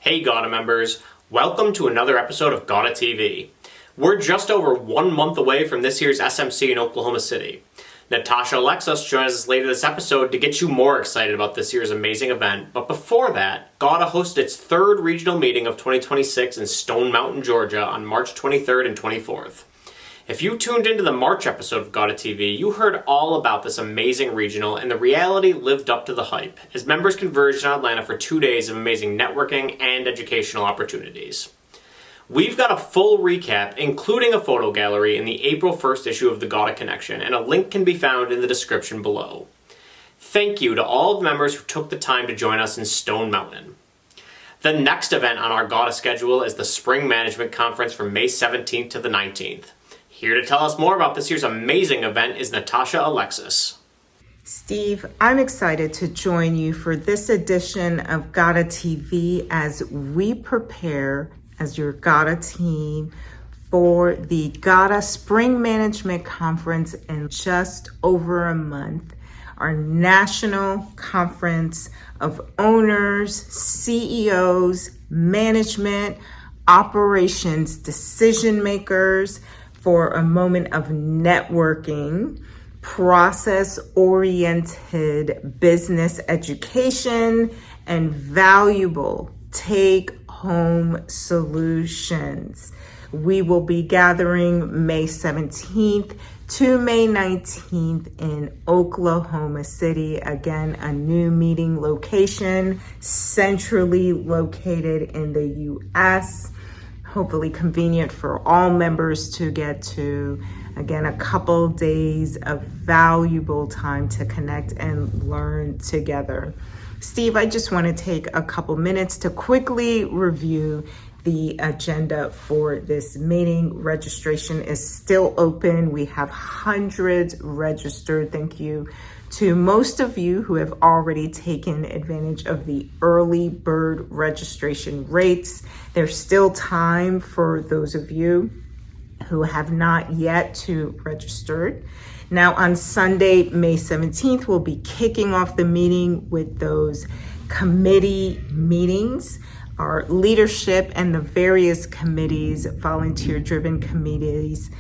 Hey GAWDA members, welcome to another episode of GAWDA TV. We're just over 1 month away from this year's SMC in Oklahoma City. Natasha Alexis joins us later this episode to get you more excited about this year's amazing event, but before that, GAWDA hosted its third regional meeting of 2026 in Stone Mountain, Georgia on March 23rd and 24th. If you tuned into the March episode of GAWDA TV, you heard all about this amazing regional, and the reality lived up to the hype, as members converged in Atlanta for 2 days of amazing networking and educational opportunities. We've got a full recap, including a photo gallery, in the April 1st issue of the GAWDA Connection, and a link can be found in the description below. Thank you to all the members who took the time to join us in Stone Mountain. The next event on our GAWDA schedule is the Spring Management Conference from May 17th to the 19th. Here to tell us more about this year's amazing event is Natasha Alexis. Steve, I'm excited to join you for this edition of GAWDA TV as we prepare as your GAWDA team for the GAWDA Spring Management Conference in just over a month, our national conference of owners, CEOs, management, operations, decision makers, for a moment of networking, process-oriented business education, and valuable take-home solutions. We will be gathering May 17th to May 19th in Oklahoma City. Again, a new meeting location, centrally located in the U.S., hopefully convenient for all members to get to. Again, a couple days of valuable time to connect and learn together. Steve, I just want to take a couple minutes to quickly review the agenda for this meeting. Registration is still open. We have hundreds registered. Thank you to most of you who have already taken advantage of the early bird registration rates. There's still time for those of you who have not yet to register. Now on Sunday, May 17th, we'll be kicking off the meeting with those committee meetings. Our leadership and the various committees, volunteer-driven committees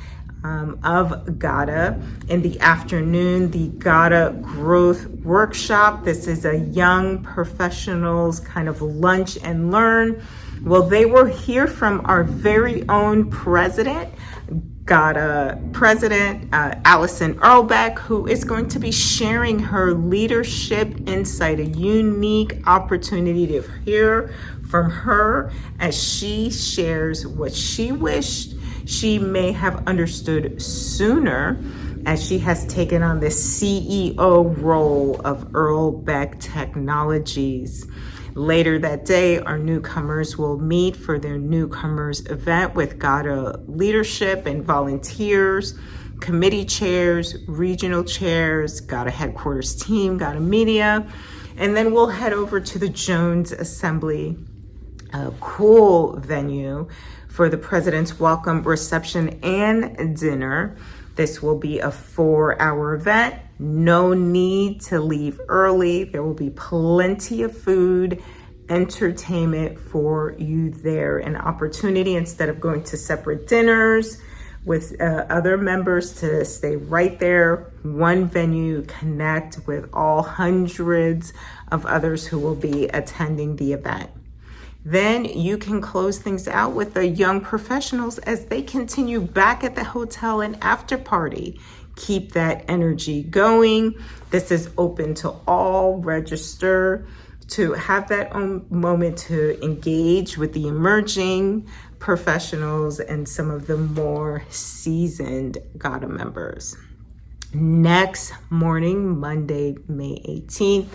of GAWDA. In the afternoon, the GAWDA Growth Workshop. This is a young professionals kind of lunch and learn. Well, they will hear from our very own president, GAWDA President Allison Earlbeck, who is going to be sharing her leadership insight, a unique opportunity to hear from her as she shares what she wished she may have understood sooner as she has taken on the CEO role of Earlbeck Technologies. Later that day, our newcomers will meet for their newcomers event with GAWDA leadership and volunteers, committee chairs, regional chairs, GAWDA headquarters team, GAWDA media, and then we'll head over to the Jones Assembly, a cool venue for the President's welcome reception and dinner. This will be a 4-hour event. No need to leave early. There will be plenty of food, entertainment for you there. An opportunity, instead of going to separate dinners with other members, to stay right there, one venue, connect with all hundreds of others who will be attending the event. Then you can close things out with the young professionals as they continue back at the hotel and after party. Keep that energy going. This is open to all. Register to have that own moment to engage with the emerging professionals and some of the more seasoned GAWDA members. Next morning, Monday, May 18th,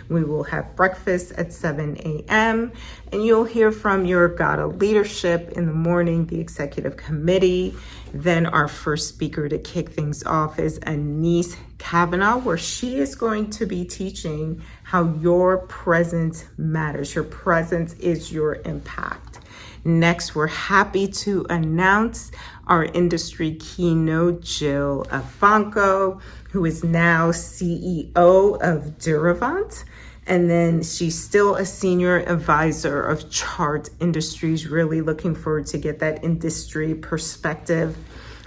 we will have breakfast at 7 a.m. and you'll hear from your GAWDA leadership in the morning, the executive committee. Then our first speaker to kick things off is Anise Cavagna, where she is going to be teaching how your presence matters. Your presence is your impact. Next, we're happy to announce our industry keynote, Jill Afonso, who is now CEO of Duravant. And then she's still a senior advisor of Chart Industries, really looking forward to get that industry perspective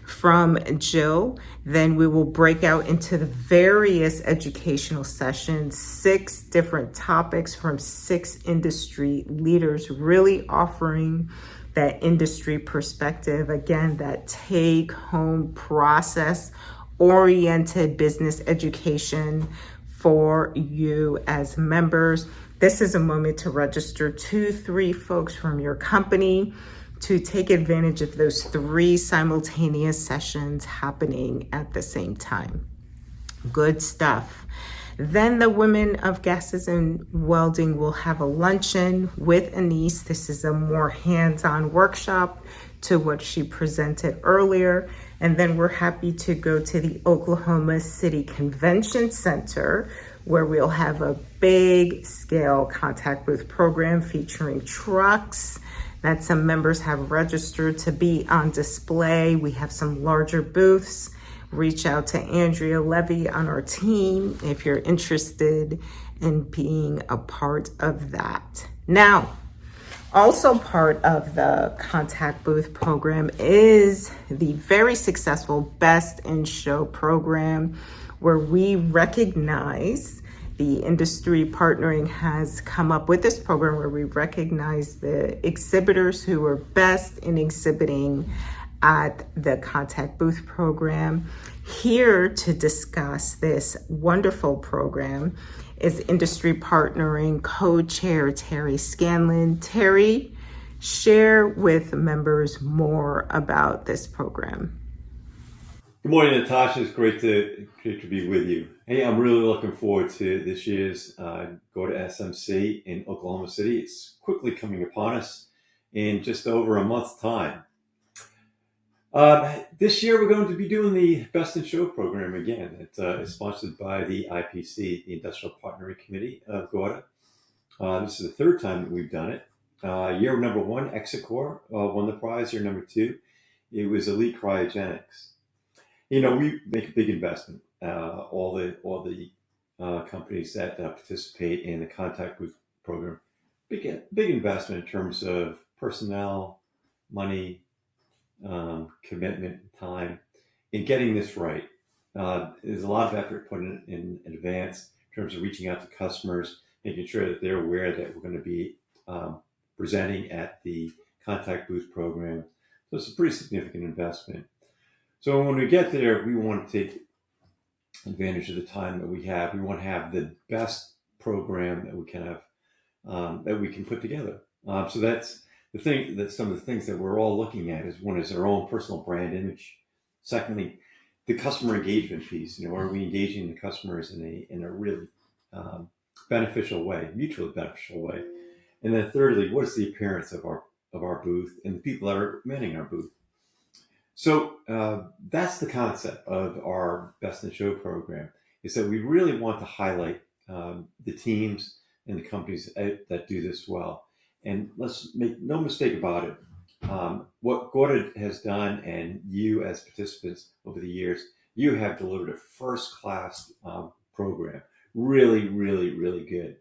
from Jill. Then we will break out into the various educational sessions, 6 different topics from 6 industry leaders, really offering that industry perspective. Again, that take home process oriented business education for you as members. This is a moment to register 2-3 folks from your company to take advantage of those 3 simultaneous sessions happening at the same time. Good stuff. Then the women of gases and welding will have a luncheon with Anise. This is a more hands-on workshop to what she presented earlier. And then we're happy to go to the Oklahoma City Convention Center, where we'll have a big scale contact booth program featuring trucks that some members have registered to be on display. We have some larger booths. Reach out to Andrea Levy on our team if you're interested in being a part of that. Now, also part of the contact booth program is the very successful Best in Show program, where we recognize the industry partnering has come up with this program where we recognize the exhibitors who are best in exhibiting at the contact booth program. Here to discuss this wonderful program is industry partnering co-chair Terry Scanlan. Terry, share with members more about this program. Good morning, Natasha. It's great to be with you. Hey, I'm really looking forward to this year's GAWDA SMC in Oklahoma City. It's quickly coming upon us in just over a month's time. This year, we're going to be doing the Best in Show program again. It's sponsored by the IPC, the Industrial Partnering Committee of GAWDA. This is the 3rd time that we've done it. Year number 1, Exicor won the prize. Year number 2, it was Elite Cryogenics. You know, we make a big investment. All the companies that participate in the contact booth program, big investment in terms of personnel, money, commitment, time in getting this right. There's a lot of effort put in advance in terms of reaching out to customers, making sure that they're aware that we're going to be presenting at the contact booth program. So it's a pretty significant investment. So when we get there, we want to take advantage of the time that we have. We want to have the best program that we can have, that we can put together. So that's the thing. That some of the things that we're all looking at is, one is our own personal brand image. Secondly, the customer engagement piece. You know, are we engaging the customers in a really beneficial way, mutually beneficial way? And then thirdly, what is the appearance of our booth and the people that are manning our booth? So that's the concept of our Best in Show program, is that we really want to highlight the teams and the companies that do this well. And let's make no mistake about it. What GAWDA has done, and you as participants over the years, you have delivered a first-class program. Really, really, really good.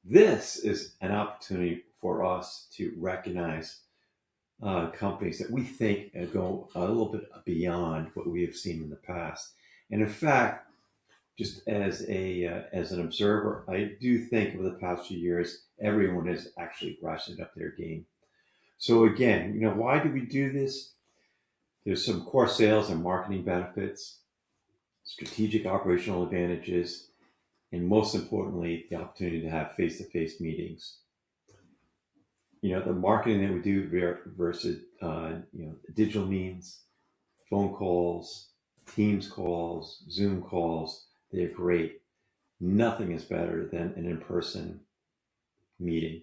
This is an opportunity for us to recognize companies that we think go a little bit beyond what we have seen in the past. And in fact, just as an observer, I do think over the past few years, everyone has actually ratcheted up their game. So again, you know, why do we do this? There's some core sales and marketing benefits, strategic operational advantages, and most importantly, the opportunity to have face-to-face meetings. You know, the marketing that we do versus, digital means, phone calls, Teams calls, Zoom calls, they're great. Nothing is better than an in-person meeting.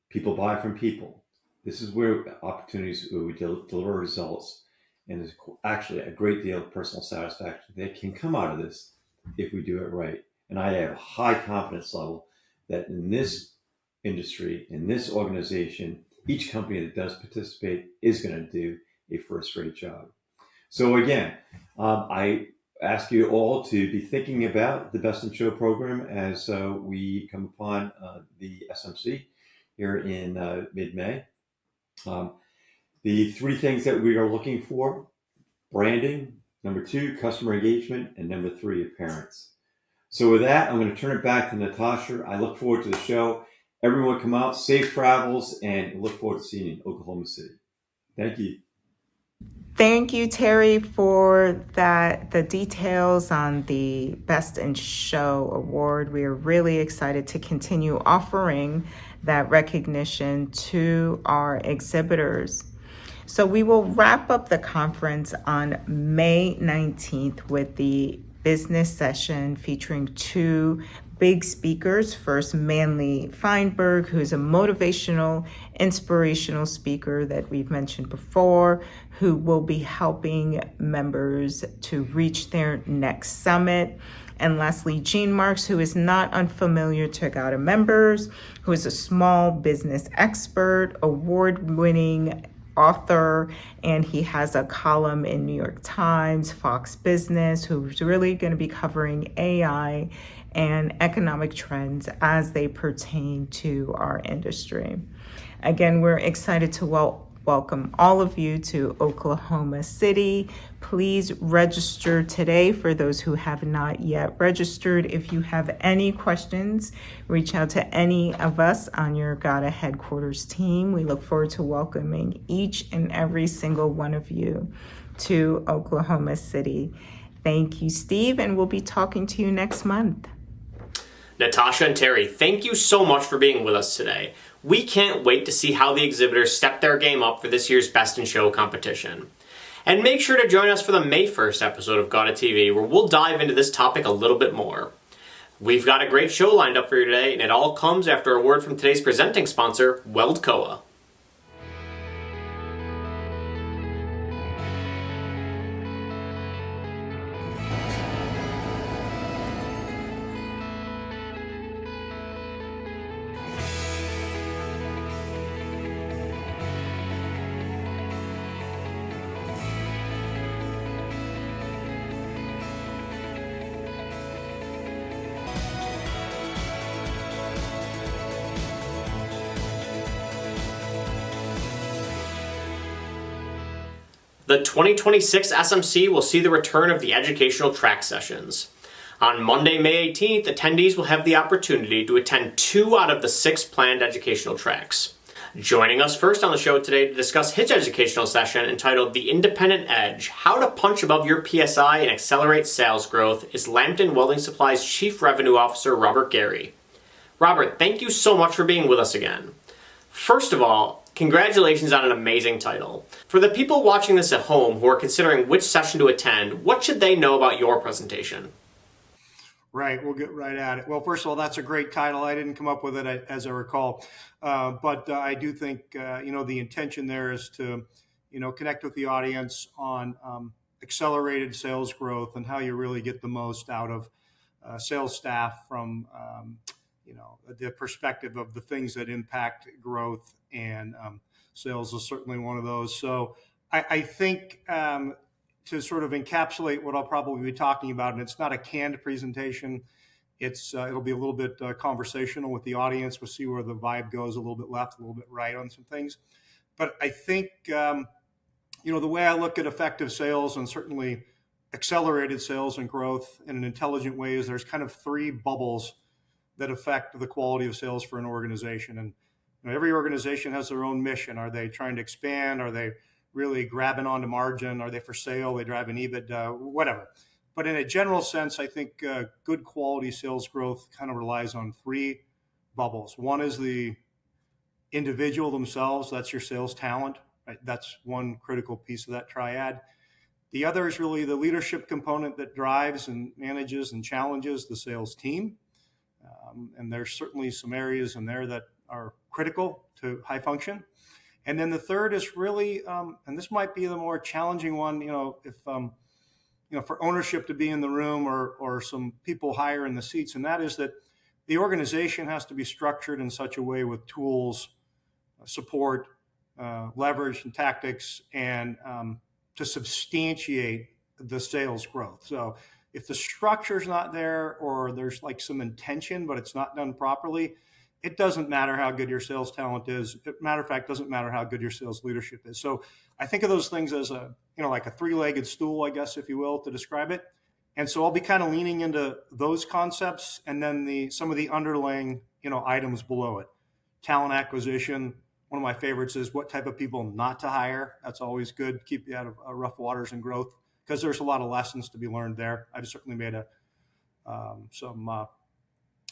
People buy from people. This is where opportunities where we deliver results, and there's actually a great deal of personal satisfaction that can come out of this if we do it right. And I have a high confidence level that in this industry, in this organization, each company that does participate is going to do a first-rate job. So again, I ask you all to be thinking about the Best in Show program as we come upon the SMC here in mid-May. The three things that we are looking for: branding, number two, customer engagement, and number three, appearance. So with that, I'm going to turn it back to Natasha. I look forward to the show. Everyone come out, safe travels, and look forward to seeing you in Oklahoma City. Thank you. Thank you, Terry, for the details on the Best in Show award. We are really excited to continue offering that recognition to our exhibitors. So we will wrap up the conference on May 19th with the business session featuring two big speakers. First, Manly Feinberg, who's a motivational, inspirational speaker that we've mentioned before, who will be helping members to reach their next summit. And lastly, Gene Marks, who is not unfamiliar to GAWDA members, who is a small business expert, award-winning author, and he has a column in New York Times, Fox Business, who's really going to be covering AI and economic trends as they pertain to our industry. Again, we're excited to welcome all of you to Oklahoma City. Please register today for those who have not yet registered. If you have any questions, reach out to any of us on your GAWDA headquarters team. We look forward to welcoming each and every single one of you to Oklahoma City. Thank you, Steve, and we'll be talking to you next month. Natasha and Terry, thank you so much for being with us today. We can't wait to see how the exhibitors step their game up for this year's Best in Show competition. And make sure to join us for the May 1st episode of GAWDA TV, where we'll dive into this topic a little bit more. We've got a great show lined up for you today, and it all comes after a word from today's presenting sponsor, Weldcoa. The 2026 SMC will see the return of the educational track sessions. On Monday, May 18th, attendees will have the opportunity to attend 2 out of the 6 planned educational tracks. Joining us first on the show today to discuss his educational session entitled The Independent Edge, How to Punch Above Your PSI and Accelerate Sales Growth, is Lambton Welding Supply's Chief Revenue Officer, Robert Gerry. Robert, thank you so much for being with us again. First of all, congratulations on an amazing title. For the people watching this at home who are considering which session to attend, what should they know about your presentation? Right, we'll get right at it. Well, first of all, that's a great title. I didn't come up with it, as I recall. But I do think, the intention there is to, connect with the audience on accelerated sales growth and how you really get the most out of sales staff from, the perspective of the things that impact growth, and sales is certainly one of those. So I think to sort of encapsulate what I'll probably be talking about, and it's not a canned presentation, it'll be a little bit conversational with the audience. We'll see where the vibe goes, a little bit left, a little bit right on some things. But I think, the way I look at effective sales and certainly accelerated sales and growth in an intelligent way is there's kind of 3 bubbles that affect the quality of sales for an organization. And every organization has their own mission. Are they trying to expand? Are they really grabbing onto margin? Are they for sale? They drive an EBITDA, whatever. But in a general sense, I think good quality sales growth kind of relies on 3 bubbles. One is the individual themselves. That's your sales talent. Right? That's one critical piece of that triad. The other is really the leadership component that drives and manages and challenges the sales team. And there's certainly some areas in there that are critical to high function. And then the third is really, and this might be the more challenging one, if, for ownership to be in the room or some people higher in the seats, and that is that the organization has to be structured in such a way with tools, support, leverage and tactics, and to substantiate the sales growth. So if the structure's not there, or there's like some intention, but it's not done properly, it doesn't matter how good your sales talent is. Matter of fact, doesn't matter how good your sales leadership is. So I think of those things as like a three-legged stool, I guess, if you will, to describe it. And so I'll be kind of leaning into those concepts, and then some of the underlying, items below it. Talent acquisition. One of my favorites is what type of people not to hire. That's always good. Keep you out of rough waters and growth, because there's a lot of lessons to be learned there. I've certainly made some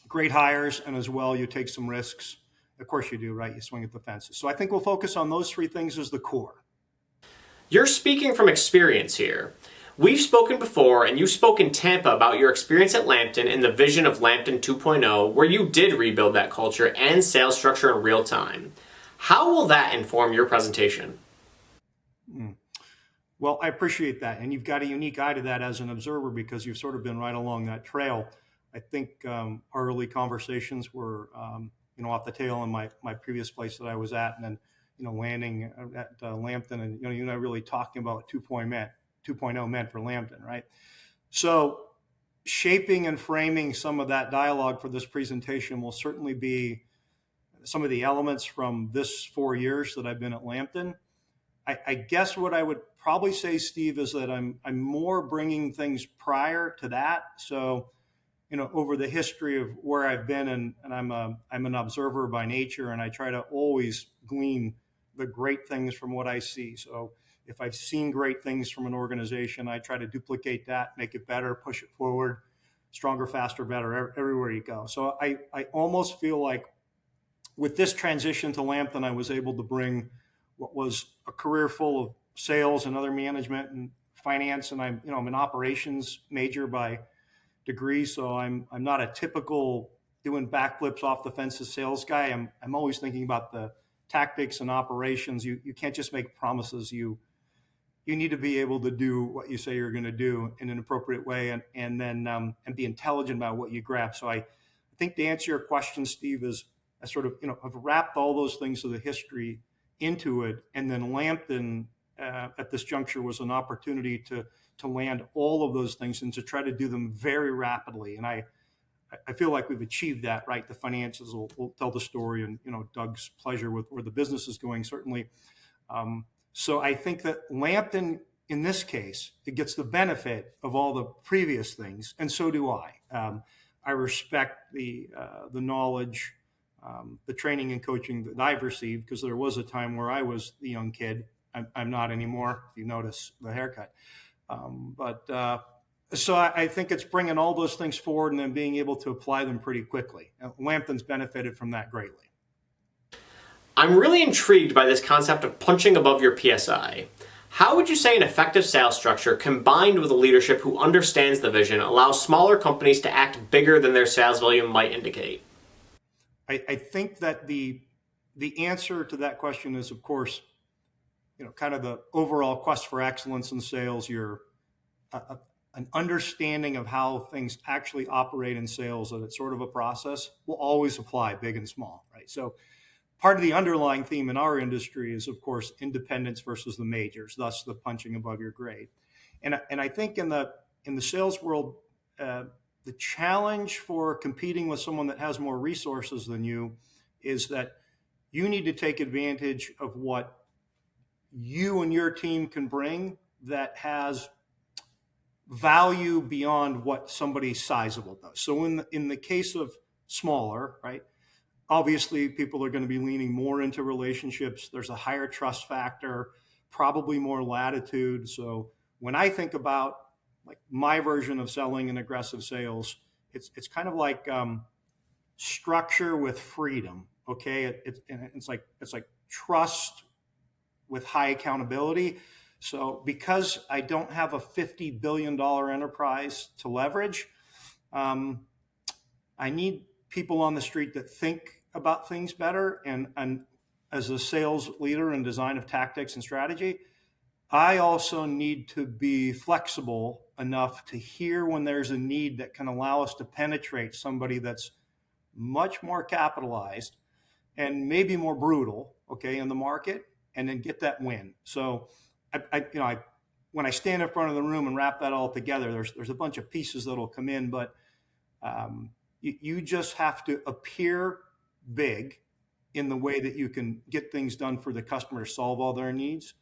great hires, and as well, you take some risks. Of course you do, right? You swing at the fences. So I think we'll focus on those three things as the core. You're speaking from experience here. We've spoken before, and you spoke in Tampa about your experience at Lambton and the vision of Lambton 2.0, where you did rebuild that culture and sales structure in real time. How will that inform your presentation? Well, I appreciate that. And you've got a unique eye to that as an observer, because you've sort of been right along that trail. I think our early conversations were, off the tail in my previous place that I was at, and then, landing at Lambton, and, you're not really talking about what 2.0 meant for Lambton, right? So shaping and framing some of that dialogue for this presentation will certainly be some of the elements from this 4 years that I've been at Lambton. I guess what I would probably say, Steve, is that I'm more bringing things prior to that. So, over the history of where I've been, and I'm an observer by nature, and I try to always glean the great things from what I see. So if I've seen great things from an organization, I try to duplicate that, make it better, push it forward, stronger, faster, better, everywhere you go. So I almost feel like with this transition to Lambton, I was able to bring what was a career full of sales and other management and finance, and I'm an operations major by degree, so I'm not a typical doing backflips off the fences sales guy. I'm always thinking about the tactics and operations. You can't just make promises. You need to be able to do what you say you're going to do in an appropriate way, and then and be intelligent about what you grab. So I think to answer your question, Steve, is I sort of I've wrapped all those things of the history into it, and then Lambton at this juncture was an opportunity to land all of those things and to try to do them very rapidly. And I feel like we've achieved that, right? The finances will tell the story, and Doug's pleasure with where the business is going, certainly. So I think that Lambton, in this case, it gets the benefit of all the previous things, and so do I. I respect the knowledge, the training and coaching that I've received, because there was a time where I was the young kid. I'm not anymore, if you notice the haircut. So I think it's bringing all those things forward and then being able to apply them pretty quickly. Lambton's benefited from that greatly. I'm really intrigued by this concept of punching above your PSI. How would you say an effective sales structure combined with a leadership who understands the vision allows smaller companies to act bigger than their sales volume might indicate? I think that the answer to that question is, of course, kind of the overall quest for excellence in sales. You're an understanding of how things actually operate in sales, that it's sort of a process, will always apply, big and small, right? So part of the underlying theme in our industry is, of course, independence versus the majors, thus the punching above your grade. And I think in the sales world, the challenge for competing with someone that has more resources than you is that you need to take advantage of what you and your team can bring that has value beyond what somebody sizable does. So in the case of smaller, right, obviously people are going to be leaning more into relationships. There's a higher trust factor, probably more latitude. So when I think about like my version of selling and aggressive sales, it's kind of like structure with freedom. Okay, it's like trust with high accountability. So because I don't have a $50 billion enterprise to leverage, I need people on the street that think about things better. And as a sales leader in design of tactics and strategy, I also need to be flexible enough to hear when there's a need that can allow us to penetrate somebody that's much more capitalized and maybe more brutal, okay, in the market, and then get that win. So I when I stand in front of the room and wrap that all together, there's a bunch of pieces that'll come in, but you just have to appear big in the way that you can get things done for the customer to solve all their needs,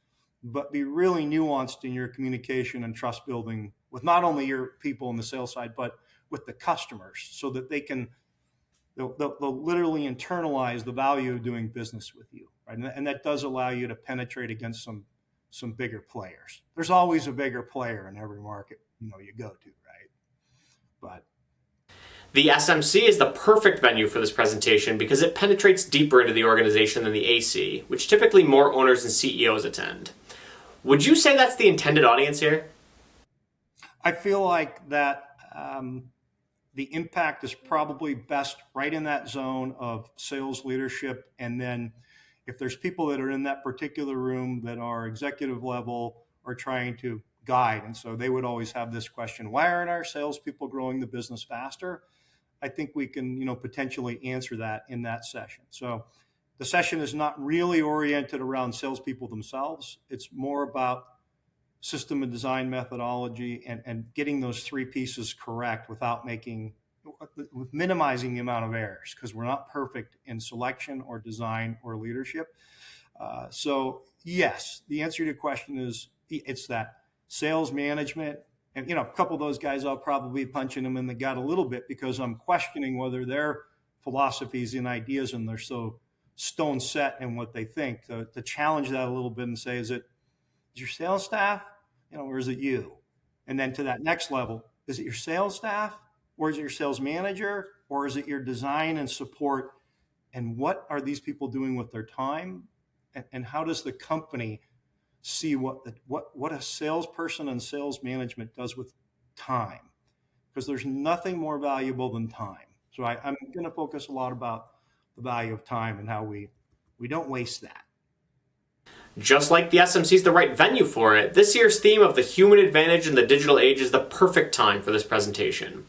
but be really nuanced in your communication and trust building with not only your people on the sales side, but with the customers, so that they'll literally internalize the value of doing business with you, right? And that does allow you to penetrate against some bigger players. There's always a bigger player in every market you go to, right? But The SMC is the perfect venue for this presentation because it penetrates deeper into the organization than the AC, which typically more owners and CEOs attend. Would you say that's the intended audience here? I feel like that the impact is probably best right in that zone of sales leadership. And then if there's people that are in that particular room that are executive level or trying to guide, and so they would always have this question, why aren't our salespeople growing the business faster? I think we can, potentially answer that in that session. So the session is not really oriented around salespeople themselves. It's more about system and design methodology and getting those three pieces correct with minimizing the amount of errors, because we're not perfect in selection or design or leadership. So yes, the answer to your question is it's that sales management. And, a couple of those guys, I'll probably be punching them in the gut a little bit because I'm questioning whether their philosophies and ideas and they're so stone set in what they think. To challenge that a little bit and say, is your sales staff, or is it you? And then to that next level, is it your sales staff, or is it your sales manager, or is it your design and support? And what are these people doing with their time? And how does the company see what a salesperson and sales management does with time? Because there's nothing more valuable than time. So I'm going to focus a lot about the value of time and how we don't waste that. Just like the SMC is the right venue for it, this year's theme of the human advantage in the digital age is the perfect time for this presentation.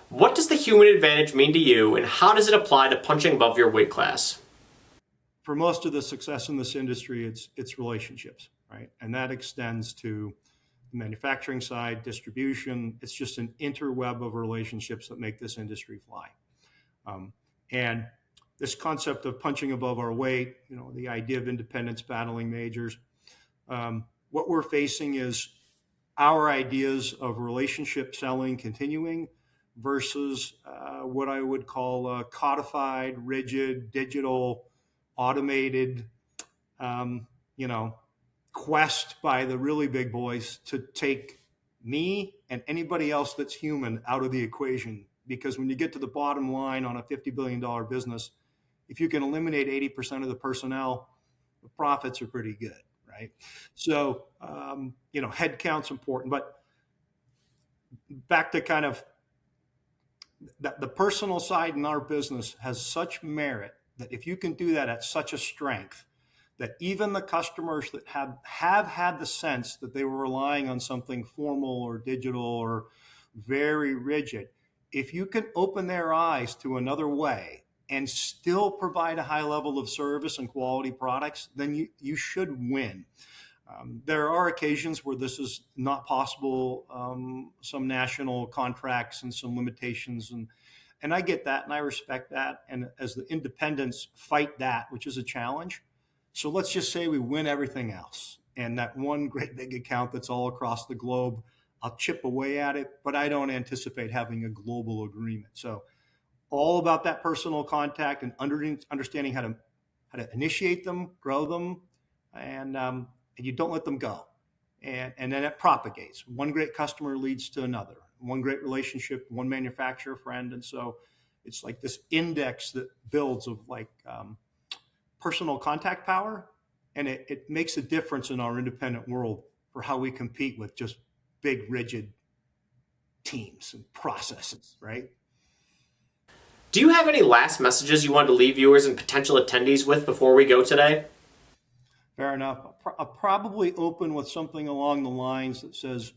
What does the human advantage mean to you, and how does it apply to punching above your weight class? For most of the success in this industry, it's relationships, right? And that extends to the manufacturing side, distribution. It's just an interweb of relationships that make this industry fly. And this concept of punching above our weight, the idea of independents battling majors, what we're facing is our ideas of relationship selling continuing versus what I would call codified, rigid, digital, automated, quest by the really big boys to take me and anybody else that's human out of the equation. Because when you get to the bottom line on a $50 billion business, if you can eliminate 80% of the personnel, the profits are pretty good, right? So, headcount's important. But back to kind of the personal side in our business has such merit that if you can do that at such a strength, that even the customers that have had the sense that they were relying on something formal or digital or very rigid, if you can open their eyes to another way and still provide a high level of service and quality products, then you should win. There are occasions where this is not possible, some national contracts and some limitations, and I get that and I respect that. And as the independents fight that, which is a challenge. So let's just say we win everything else. And that one great big account that's all across the globe, I'll chip away at it, but I don't anticipate having a global agreement. So all about that personal contact and understanding how to initiate them, grow them, and you don't let them go. And then it propagates. One great customer leads to another. One great relationship, one manufacturer friend. And so it's like this index that builds of personal contact power. And it makes a difference in our independent world for how we compete with just big, rigid teams and processes, right? Do you have any last messages you want to leave viewers and potential attendees with before we go today? Fair enough. I'll probably open with something along the lines that says,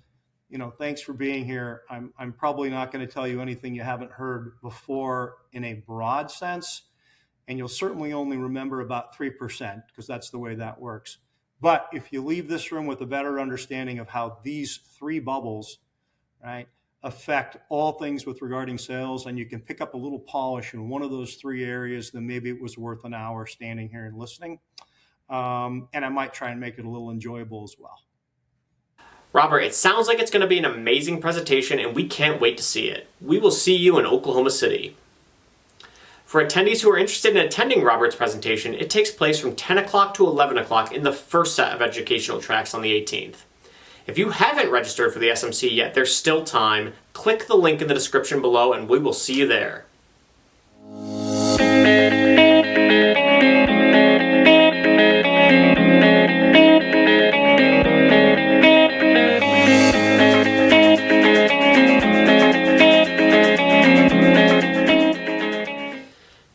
thanks for being here. I'm probably not going to tell you anything you haven't heard before in a broad sense, and you'll certainly only remember about 3% because that's the way that works. But if you leave this room with a better understanding of how these three bubbles, right, affect all things with regarding sales, and you can pick up a little polish in one of those three areas, then maybe it was worth an hour standing here and listening. And I might try and make it a little enjoyable as well. Robert, it sounds like it's going to be an amazing presentation, and we can't wait to see it. We will see you in Oklahoma City. For attendees who are interested in attending Robert's presentation, it takes place from 10 o'clock to 11 o'clock in the first set of educational tracks on the 18th. If you haven't registered for the SMC yet, there's still time. Click the link in the description below and we will see you there.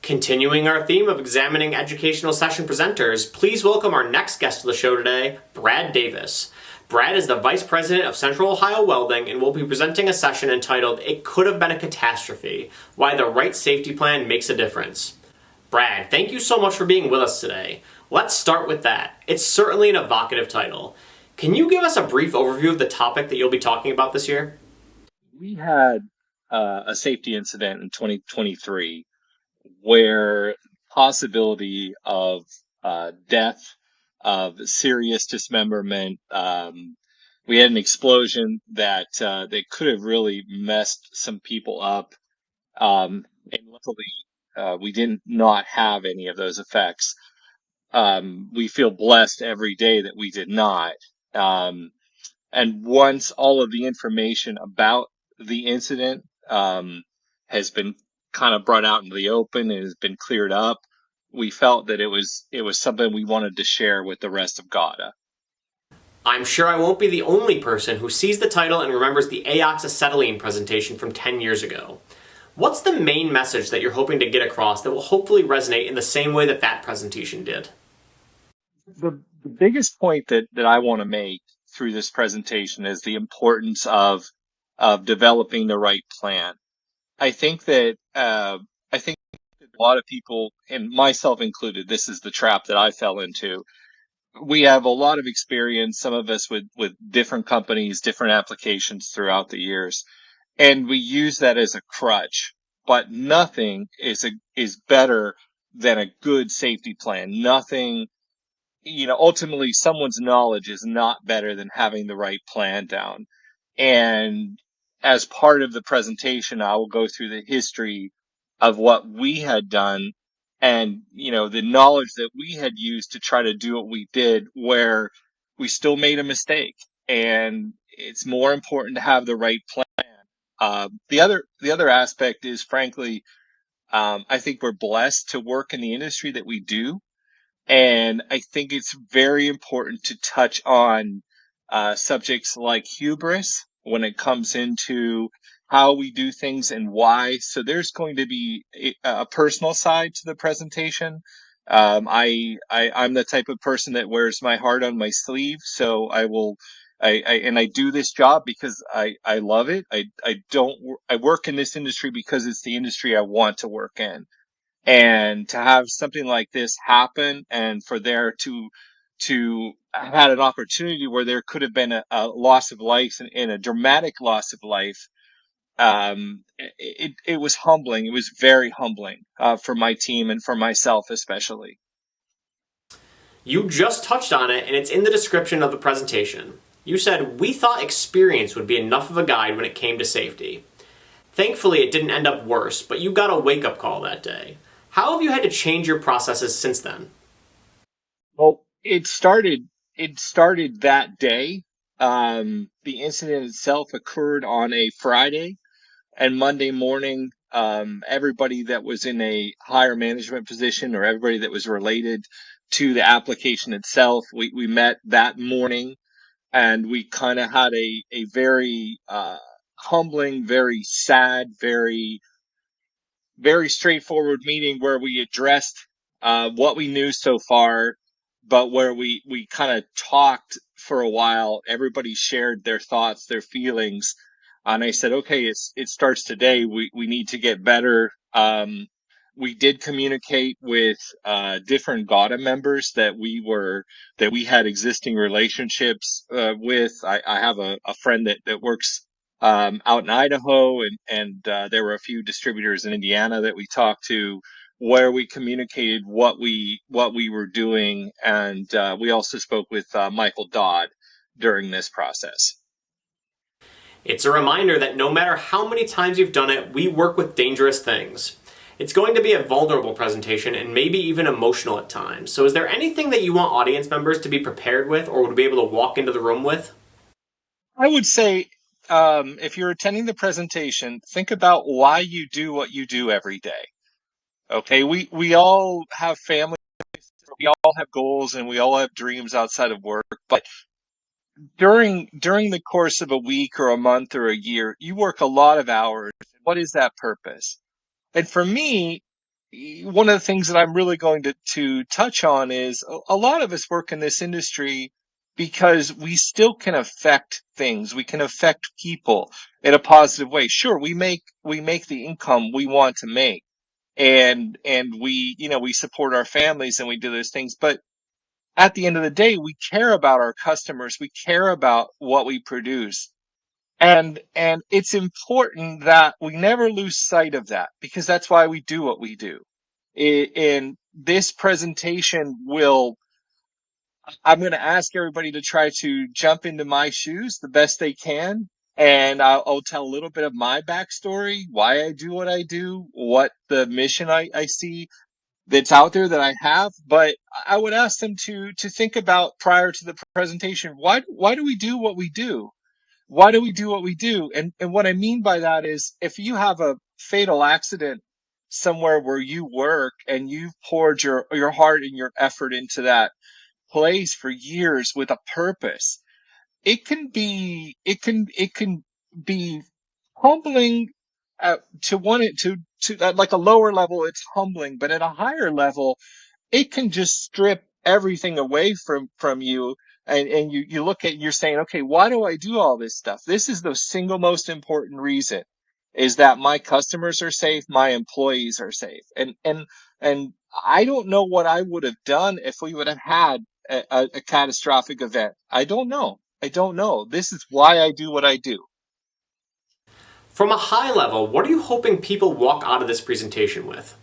Continuing our theme of examining educational session presenters, please welcome our next guest of the show today, Brad Davis. Brad is the Vice President of Central Ohio Welding and will be presenting a session entitled, It Could Have Been a Catastrophe, Why the Right Safety Plan Makes a Difference. Brad, thank you so much for being with us today. Let's start with that. It's certainly an evocative title. Can you give us a brief overview of the topic that you'll be talking about this year? We had a safety incident in 2023 where possibility of death, of serious dismemberment. We had an explosion that could have really messed some people up, and luckily we did not have any of those effects. We feel blessed every day that we did not. And once all of the information about the incident has been kind of brought out into the open and has been cleared up, we felt that it was something we wanted to share with the rest of GAWDA. I'm sure I won't be the only person who sees the title and remembers the aoxacetylene presentation from 10 years ago. What's the main message that you're hoping to get across that will hopefully resonate in the same way that that presentation did? The biggest point that I want to make through this presentation is the importance of developing the right plan. I think that a lot of people, and myself included, this is the trap that I fell into. We have a lot of experience, some of us with different companies, different applications throughout the years, and we use that as a crutch. But nothing is better than a good safety plan. Nothing, ultimately someone's knowledge is not better than having the right plan down. And as part of the presentation, I will go through the history of what we had done and, the knowledge that we had used to try to do what we did, where we still made a mistake. And it's more important to have the right plan. The other aspect is, frankly, I think we're blessed to work in the industry that we do. And I think it's very important to touch on subjects like hubris when it comes into how we do things and why. So there's going to be a personal side to the presentation. I'm the type of person that wears my heart on my sleeve. So I do this job because I love it. I work in this industry because it's the industry I want to work in. And to have something like this happen, and for there to have had an opportunity where there could have been a loss of life and a dramatic loss of life, it was humbling. It was very humbling for my team and for myself especially. You just touched on it, and it's in the description of the presentation. You said, we thought experience would be enough of a guide when it came to safety. Thankfully, it didn't end up worse, but you got a wake-up call that day. How have you had to change your processes since then? Well, it started that day. The incident itself occurred on a Friday, and Monday morning, everybody that was in a higher management position or everybody that was related to the application itself, we met that morning, and we kind of had a very humbling, very sad, very straightforward meeting where we addressed what we knew so far, but where we kind of talked for a while. Everybody shared their thoughts, their feelings. And I said, okay, it starts today. We need to get better. we did communicate with different GAWDA members that we had existing relationships with. I have a friend that works out in Idaho, and there were a few distributors in Indiana that we talked to, where we communicated what we were doing, and we also spoke with Michael Dodd during this process. It's a reminder that no matter how many times you've done it, we work with dangerous things. It's going to be a vulnerable presentation and maybe even emotional at times. So is there anything that you want audience members to be prepared with or would be able to walk into the room with? I would say if you're attending the presentation, think about why you do what you do every day. Okay, we all have families, we all have goals, and we all have dreams outside of work, but during the course of a week or a month or a year, you work a lot of hours. What is that purpose? And for me, one of the things that I'm really going to touch on is a lot of us work in this industry because we still can affect things. We can affect people in a positive way. Sure, we make the income we want to make, and we support our families and we do those things, but at the end of the day, we care about our customers. We care about what we produce. And it's important that we never lose sight of that, because that's why we do what we do. In this presentation I'm going to ask everybody to try to jump into my shoes the best they can. And I'll tell a little bit of my backstory, why I do what I do, what the mission I see that's out there that I have. But I would ask them to think about, prior to the presentation, why do we do what we do? Why do we do what we do? And what I mean by that is, if you have a fatal accident somewhere where you work and you've poured your heart and your effort into that place for years with a purpose, it can be humbling to at like a lower level. It's humbling, but at a higher level, it can just strip everything away from you. And you look at, you're saying, okay, why do I do all this stuff? This is the single most important reason, is that my customers are safe, my employees are safe. And I don't know what I would have done if we would have had a catastrophic event. I don't know. This is why I do what I do. From a high level, what are you hoping people walk out of this presentation with?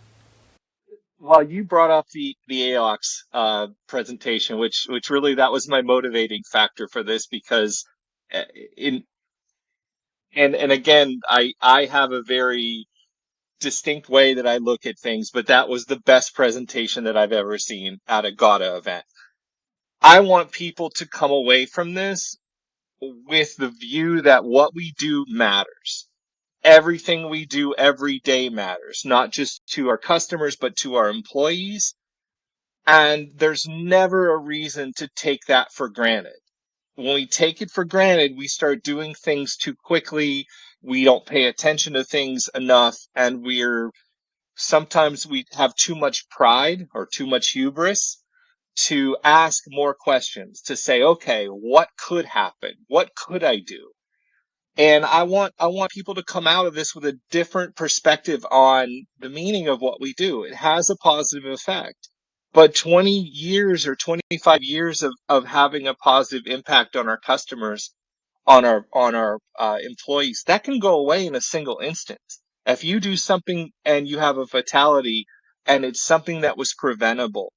Well, you brought up the AOX presentation, which really, that was my motivating factor for this, because and again, I have a very distinct way that I look at things, but that was the best presentation that I've ever seen at a GAWDA event. I want people to come away from this with the view that what we do matters. Everything we do every day matters, not just to our customers, but to our employees. And there's never a reason to take that for granted. When we take it for granted, we start doing things too quickly. We don't pay attention to things enough, and sometimes we have too much pride or too much hubris to ask more questions, to say, okay, what could happen? What could I do? And I want people to come out of this with a different perspective on the meaning of what we do. It has a positive effect. But 20 years or 25 years of having a positive impact on our customers, on our employees, that can go away in a single instance. If you do something and you have a fatality and it's something that was preventable,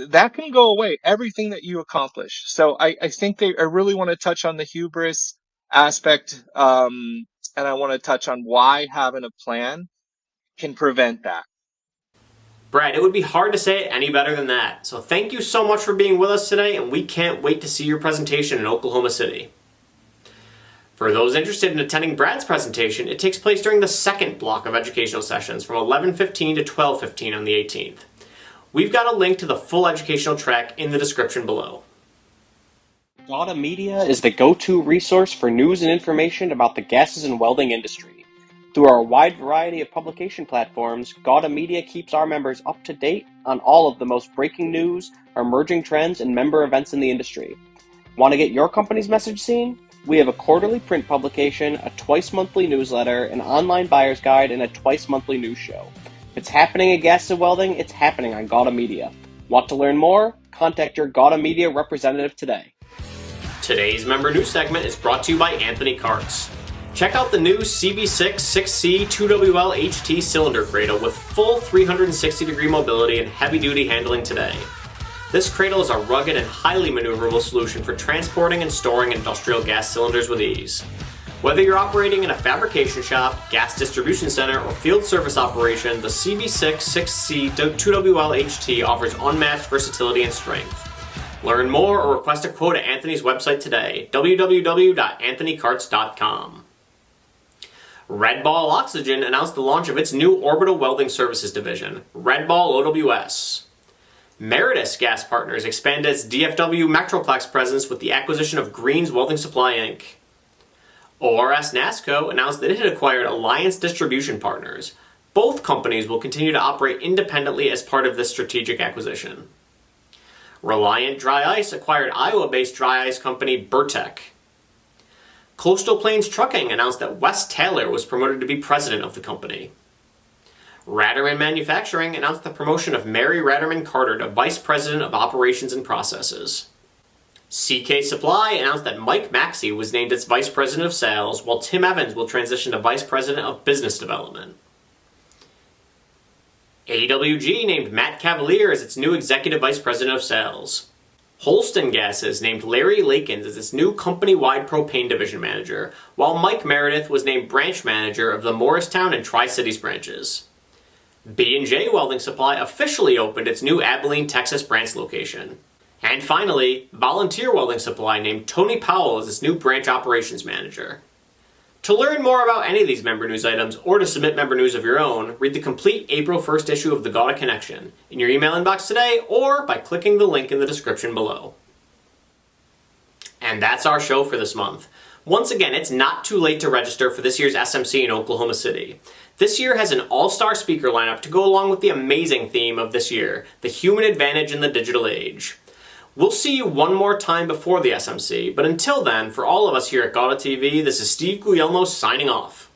that can go away, everything that you accomplish. So I think I really want to touch on the hubris aspect, and I want to touch on why having a plan can prevent that. Brad, it would be hard to say it any better than that. So thank you so much for being with us today, and we can't wait to see your presentation in Oklahoma City. For those interested in attending Brad's presentation, it takes place during the second block of educational sessions from 11:15 to 12:15 on the 18th. We've got a link to the full educational track in the description below. GAWDA Media is the go-to resource for news and information about the gases and welding industry. Through our wide variety of publication platforms, GAWDA Media keeps our members up to date on all of the most breaking news, emerging trends, and member events in the industry. Want to get your company's message seen? We have a quarterly print publication, a twice-monthly newsletter, an online buyer's guide, and a twice-monthly news show. If it's happening at Gases and Welding, it's happening on GAWDA Media. Want to learn more? Contact your GAWDA Media representative today. Today's member news segment is brought to you by Anthony Carts. Check out the new CB6 6C 2WL HT cylinder cradle with full 360-degree mobility and heavy-duty handling today. This cradle is a rugged and highly maneuverable solution for transporting and storing industrial gas cylinders with ease. Whether you're operating in a fabrication shop, gas distribution center, or field service operation, the CB6 6C 2WL HT offers unmatched versatility and strength. Learn more or request a quote at Anthony's website today, www.anthonycarts.com. Red Ball Oxygen announced the launch of its new orbital welding services division, Red Ball OWS. Meredith Gas Partners expanded its DFW Metroplex presence with the acquisition of Green's Welding Supply Inc. ORS NASCO announced that it had acquired Alliance Distribution Partners. Both companies will continue to operate independently as part of this strategic acquisition. Reliant Dry Ice acquired Iowa-based dry ice company Burtec. Coastal Plains Trucking announced that Wes Taylor was promoted to be president of the company. Ratterman Manufacturing announced the promotion of Mary Ratterman Carter to Vice President of Operations and Processes. CK Supply announced that Mike Maxey was named its Vice President of Sales, while Tim Evans will transition to Vice President of Business Development. AWG named Matt Cavalier as its new Executive Vice President of Sales. Holston Gases named Larry Lakins as its new company-wide propane division manager, while Mike Meredith was named branch manager of the Morristown and Tri-Cities branches. B&J Welding Supply officially opened its new Abilene, Texas branch location. And finally, Volunteer Welding Supply named Tony Powell as its new branch operations manager. To learn more about any of these member news items or to submit member news of your own, read the complete April 1st issue of the GAWDA Connection in your email inbox today or by clicking the link in the description below. And that's our show for this month. Once again, it's not too late to register for this year's SMC in Oklahoma City. This year has an all-star speaker lineup to go along with the amazing theme of this year, the human advantage in the digital age. We'll see you one more time before the SMC, but until then, for all of us here at GAWDA TV, this is Steve Guglielmo signing off.